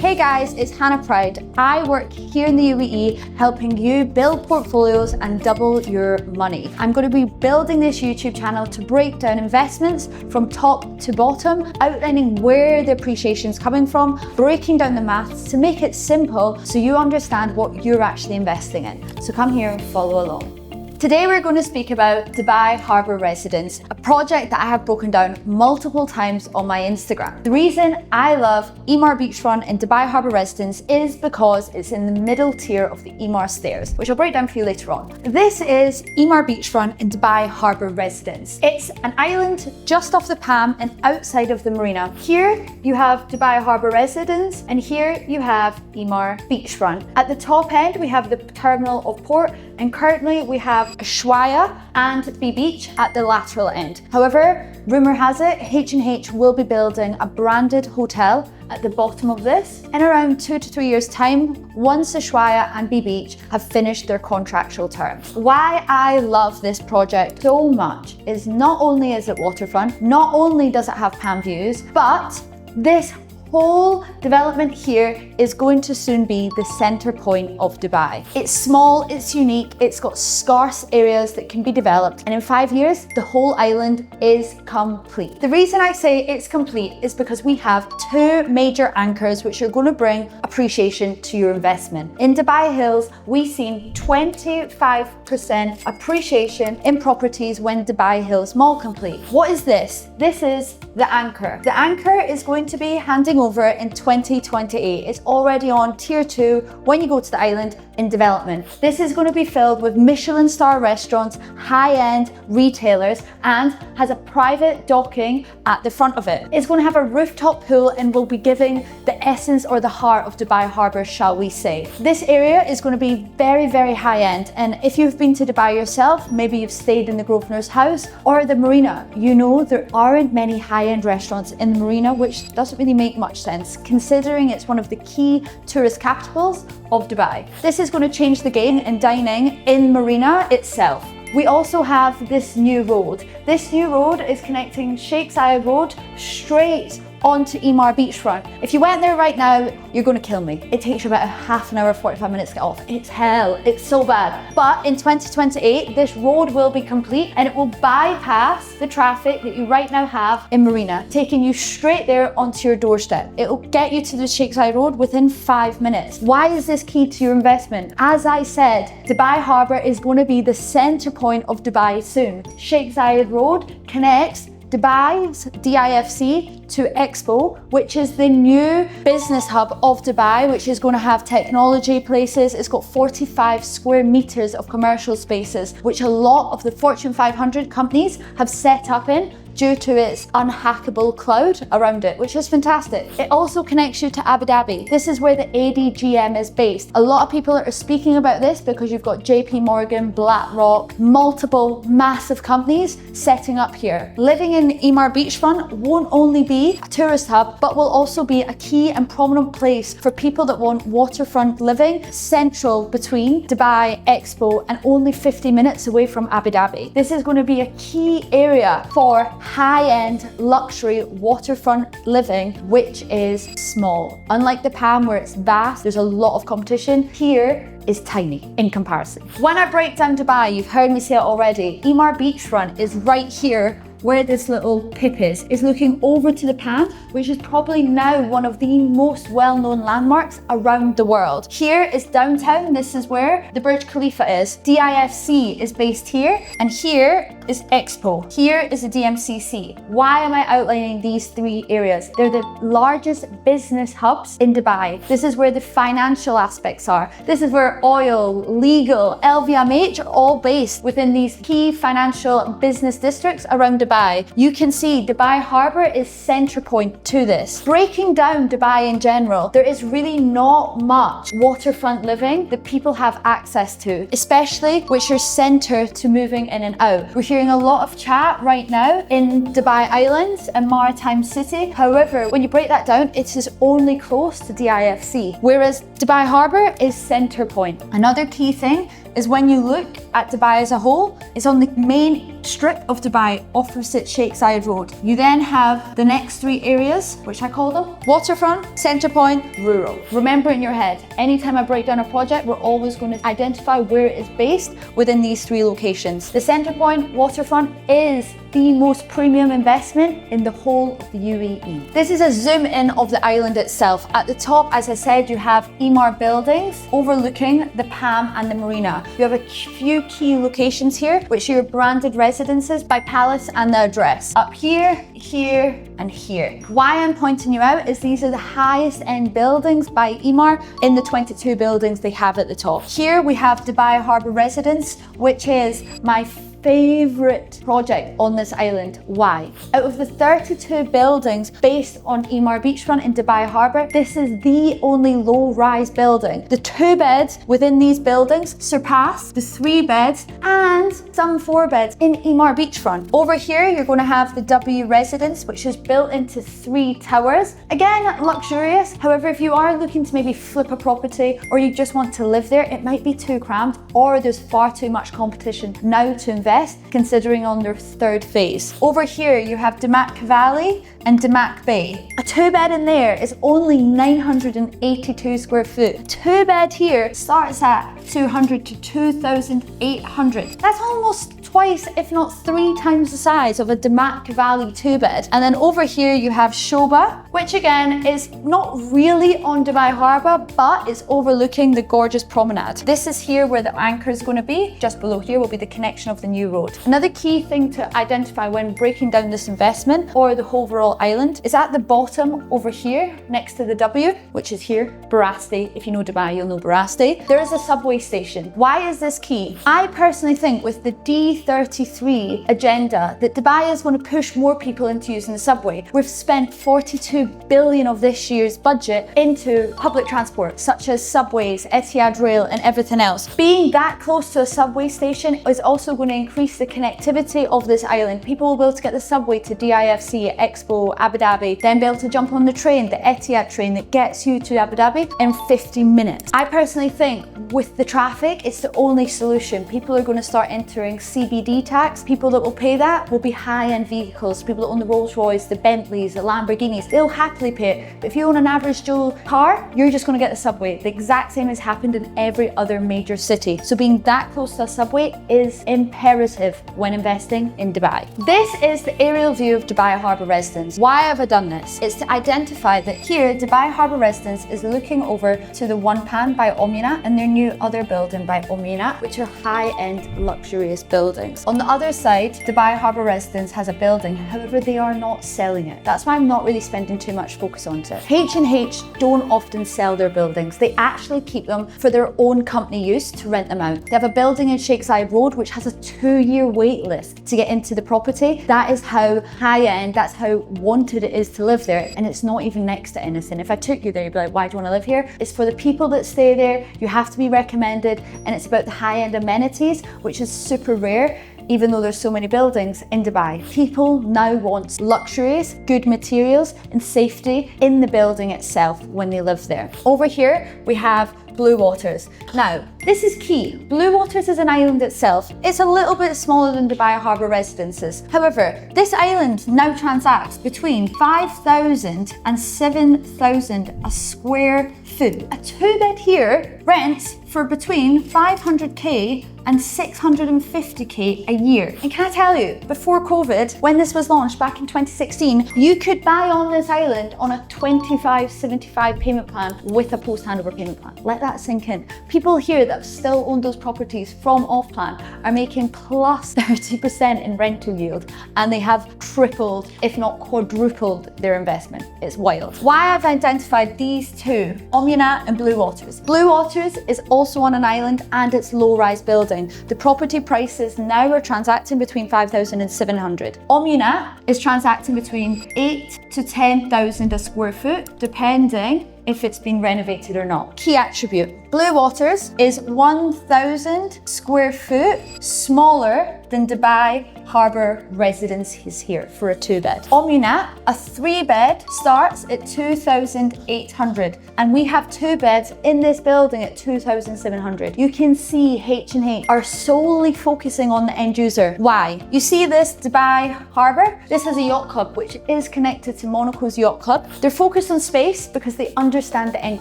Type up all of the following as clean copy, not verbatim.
Hey guys, it's Hannah Pride. I work here in the UAE helping you build portfolios and double your money. I'm going to be building this YouTube channel to break down investments from top to bottom, outlining where the appreciation is coming from, breaking down the maths to make it simple so you understand what you're actually investing in. So come here and follow along. Today we're going to speak about Dubai Harbour Residence, a project that I have broken down multiple times on my Instagram. The reason I love Emaar Beachfront and Dubai Harbour Residence is because it's in the middle tier of the Emaar stairs, which I'll break down for you later on. This is Emaar Beachfront and Dubai Harbour Residence. It's an island just off the Palm and outside of the marina. Here you have Dubai Harbour Residence and here you have Emaar Beachfront. At the top end we have the terminal of port, and currently we have Ushuaia and B Beach at the lateral end. However, rumour has it H&H will be building a branded hotel at the bottom of this in around 2 to 3 years time once Ushuaia and B Beach have finished their contractual terms. Why I love this project so much is not only is it waterfront, not only does it have palm views, but this whole development here is going to soon be the center point of Dubai. It's small, it's unique, it's got scarce areas that can be developed, and in 5 years, the whole island is complete. The reason I say it's complete is because we have two major anchors which are going to bring appreciation to your investment. In Dubai Hills, we've seen 25% appreciation in properties when Dubai Hills Mall complete. What is this? This is the anchor. The anchor is going to be handing over in 2028. It's already on tier 2 when you go to the island in development. This is going to be filled with Michelin star restaurants, high-end retailers, and has a private docking at the front of it. It's going to have a rooftop pool and will be giving the essence or the heart of Dubai Harbour, shall we say. This area is going to be very, very high-end, and if you've been to Dubai yourself, maybe you've stayed in the Grosvenor's house or the marina, you know there aren't many high-end restaurants in the marina, which doesn't really make much sense considering it's one of the key tourist capitals of Dubai. This is going to change the game in dining in marina itself. We also have this new road. This new road is connecting Sheikh Zayed Road straight onto Emaar Beachfront. If you went there right now, you're going to kill me. It takes you about a half an hour, 45 minutes to get off. It's hell, it's so bad. But in 2028, this road will be complete and it will bypass the traffic that you right now have in Marina, taking you straight there onto your doorstep. It will get you to the Sheikh Zayed Road within 5 minutes. Why is this key to your investment? As I said, Dubai Harbour is going to be the center point of Dubai soon. Sheikh Zayed Road connects Dubai's DIFC to Expo, which is the new business hub of Dubai, which is going to have technology places. It's got 45 square meters of commercial spaces, which a lot of the Fortune 500 companies have set up in due to its unhackable cloud around it, which is fantastic. It also connects you to Abu Dhabi. This is where the ADGM is based. A lot of people are speaking about this because you've got JP Morgan, BlackRock, multiple massive companies setting up here. Living in Emaar Beachfront won't only be a tourist hub, but will also be a key and prominent place for people that want waterfront living, central between Dubai, Expo, and only 50 minutes away from Abu Dhabi. This is going to be a key area for high-end luxury waterfront living, which is small. Unlike the Palm where it's vast, there's a lot of competition, here is tiny in comparison. When I break down Dubai, you've heard me say it already, Emaar Beachfront is right here where this little pip is looking over to the Palm, which is probably now one of the most well-known landmarks around the world. Here is downtown, this is where the Burj Khalifa is. DIFC is based here, and here is Expo. Here is the DMCC. Why am I outlining these three areas? They're the largest business hubs in Dubai. This is where the financial aspects are. This is where oil, legal, LVMH are all based within these key financial business districts around Dubai. You can see Dubai Harbour is center point to this. Breaking down Dubai in general, there is really not much waterfront living that people have access to, especially which are center to moving in and out. We're hearing a lot of chat right now in Dubai Islands and Maritime City. However, when you break that down, it is only close to DIFC, whereas Dubai Harbour is center point. Another key thing is when you look at Dubai as a whole, it's on the main strip of Dubai opposite Sheikh Zayed Road. You then have the next three areas, which I call them Waterfront, Centre Point, Rural. Remember in your head, anytime I break down a project, we're always going to identify where it is based within these three locations. The Centre Point Waterfront is the most premium investment in the whole of the UAE. This is a zoom in of the island itself. At the top, as I said, you have Emaar buildings overlooking the Palm and the marina. You have a few key locations here, which are your branded residences by Palace and the address. Up here, here, and here. Why I'm pointing you out is these are the highest end buildings by Emaar in the 22 buildings they have at the top. Here we have Dubai Harbour Residence, which is my favorite project on this island. Why? Out of the 32 buildings based on Emaar Beachfront in Dubai Harbour, this is the only low-rise building. The 2 beds within these buildings surpass the 3 beds and some 4 beds in Emaar Beachfront. Over here, you're going to have the W Residence, which is built into 3 towers. Again, luxurious. However, if you are looking to maybe flip a property or you just want to live there, it might be too cramped or there's far too much competition now to invest, considering on their 3rd phase. Over here, you have Damac Valley and Damac Bay. A 2 bed in there is only 982 square foot. A 2 bed here starts at 200 to 2,800. That's almost twice, if not 3 times the size of a Damac Valley 2 bed. And then over here you have Shoba, which again is not really on Dubai Harbour, but it's overlooking the gorgeous promenade. This is here where the anchor is going to be. Just below here will be the connection of the new road. Another key thing to identify when breaking down this investment or the overall island is at the bottom over here next to the W, which is here, Barasti. If you know Dubai, you'll know Barasti. There is a subway station. Why is this key? I personally think with the D33 agenda that Dubai is going to push more people into using the subway. We've spent 42 billion of this year's budget into public transport, such as subways, Etihad Rail, and everything else. Being that close to a subway station is also going to increase the connectivity of this island. People will be able to get the subway to DIFC, Expo, Abu Dhabi, then be able to jump on the train, the Etihad train that gets you to Abu Dhabi in 50 minutes. I personally think with the traffic, it's the only solution. People are going to start entering CBD tax. People that will pay that will be high-end vehicles. People that own the Rolls Royce, the Bentleys, the Lamborghinis, they'll happily pay it. But if you own an average Joe car, you're just going to get the subway. The exact same has happened in every other major city. So being that close to a subway is imperative when investing in Dubai. This is the aerial view of Dubai Harbour Residence. Why have I done this? It's to identify that here, Dubai Harbour Residence is looking over to the One Pan by Omnina and their new other building by Omnina, which are high-end luxurious buildings. On the other side, Dubai Harbour Residence has a building, however, they are not selling it. That's why I'm not really spending too much focus on it. H&H don't often sell their buildings. They actually keep them for their own company use to rent them out. They have a building in Sheikh Zayed Road, which has a 2-year wait list to get into the property. That is how high-end, that's how wanted it is to live there, and it's not even next to anything. If I took you there, you'd be like, why do you want to live here? It's for the people that stay there. You have to be recommended, and it's about the high-end amenities, which is super rare. Even though there's so many buildings in Dubai, people now want luxuries, good materials, and safety in the building itself when they live there. Over here, we have Blue Waters. Now, this is key. Blue Waters is an island itself. It's a little bit smaller than Dubai Harbour Residences. However, this island now transacts between 5,000 and 7,000 a square foot. A 2-bed here rents for between 500k and 650k a year. And can I tell you, before COVID, when this was launched back in 2016, you could buy on this island on a 25/75 payment plan with a post-handover payment plan. Let that sink in. People here that have still owned those properties from off-plan are making plus 30% in rental yield, and they have tripled, if not quadrupled, their investment. It's wild. Why I've identified these two, Omnina and Blue Waters. Blue Waters is also on an island and it's low-rise building. The property prices now are transacting between 5,000 and 700. Omnina is transacting between 8 to 10,000 a square foot, depending if it's been renovated or not. Key attribute. Blue Waters is 1,000 square foot smaller than Dubai Harbour residences here for a 2-bed. Omnunat, a 3-bed starts at 2,800, and we have 2 beds in this building at 2,700. You can see H&H are solely focusing on the end user. Why? You see this Dubai Harbour? This has a yacht club which is connected to Monaco's yacht club. They're focused on space because they understand the end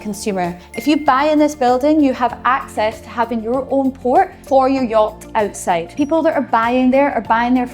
consumer. If you buy in this building, you have access to having your own port for your yacht outside. People that are buying there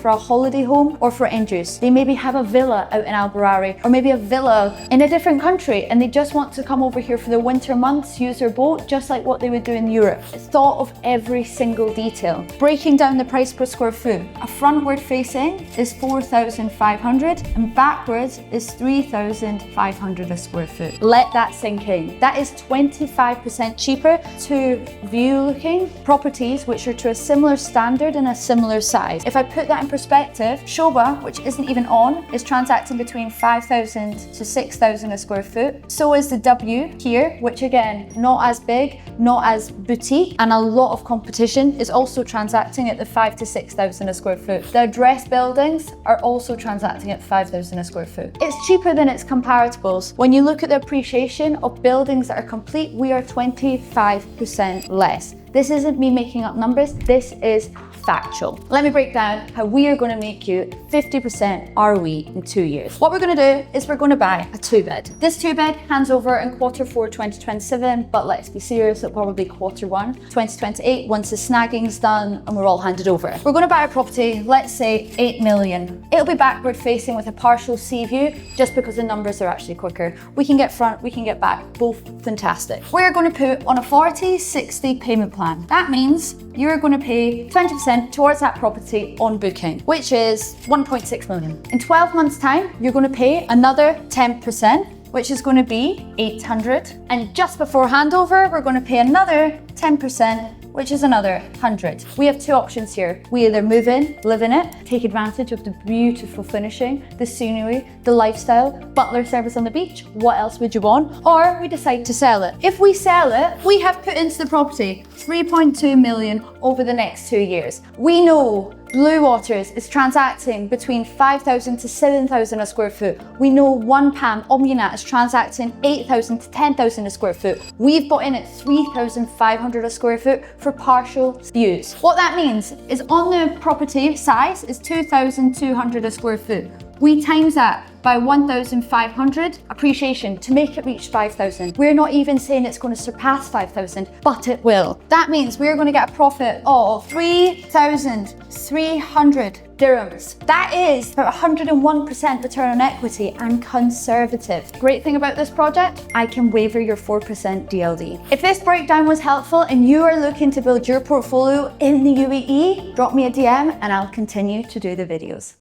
for a holiday home or for end use. They maybe have a villa out in Albarari, or maybe a villa in a different country, and they just want to come over here for the winter months, use their boat, just like what they would do in Europe. It's thought of every single detail. Breaking down the price per square foot. A frontward facing is 4,500 and backwards is 3,500 a square foot. Let that sink in. That is 25% cheaper to view looking properties which are to a similar standard and a similar size. If I put that in perspective, Shoba, which isn't even on, is transacting between 5,000 to 6,000 a square foot. So is the W here, which again, not as big, not as boutique, and a lot of competition, is also transacting at the 5,000 to 6,000 a square foot. The address buildings are also transacting at 5,000 a square foot. It's cheaper than its comparables. When you look at the appreciation of buildings that are complete, we are 25% less. This isn't me making up numbers, this is factual. Let me break down how we are going to make you 50% ROE in 2 years. What we're going to do is we're going to buy a 2-bed. This 2-bed hands over in Q4 2027, but let's be serious, it'll probably Q1 2028 once the snagging's done and we're all handed over. We're going to buy a property, let's say 8 million. It'll be backward facing with a partial sea view, just because the numbers are actually quicker. We can get front, we can get back, both fantastic. We're going to put on a 40-60 payment plan. That means you're going to pay 20% towards that property on booking, which is 1.6 million. In 12 months time, you're going to pay another 10%, which is going to be 800. And just before handover, we're going to pay another 10%, which is another 100. We have 2 options here. We either move in, live in it, take advantage of the beautiful finishing, the scenery, the lifestyle, butler service on the beach, what else would you want? Or we decide to sell it. If we sell it, we have put into the property 3.2 million over the next 2 years. We know Blue Waters is transacting between 5,000 to 7,000 a square foot. We know One Palm Omnunat is transacting 8,000 to 10,000 a square foot. We've bought in at 3,500 a square foot for partial views. What that means is on the property size is 2,200 a square foot. We times that by 1,500 appreciation to make it reach 5,000. We're not even saying it's going to surpass 5,000, but it will. That means we're going to get a profit of 3,300 dirhams. That is about 101% return on equity and conservative. Great thing about this project, I can waiver your 4% DLD. If this breakdown was helpful and you are looking to build your portfolio in the UAE, drop me a DM and I'll continue to do the videos.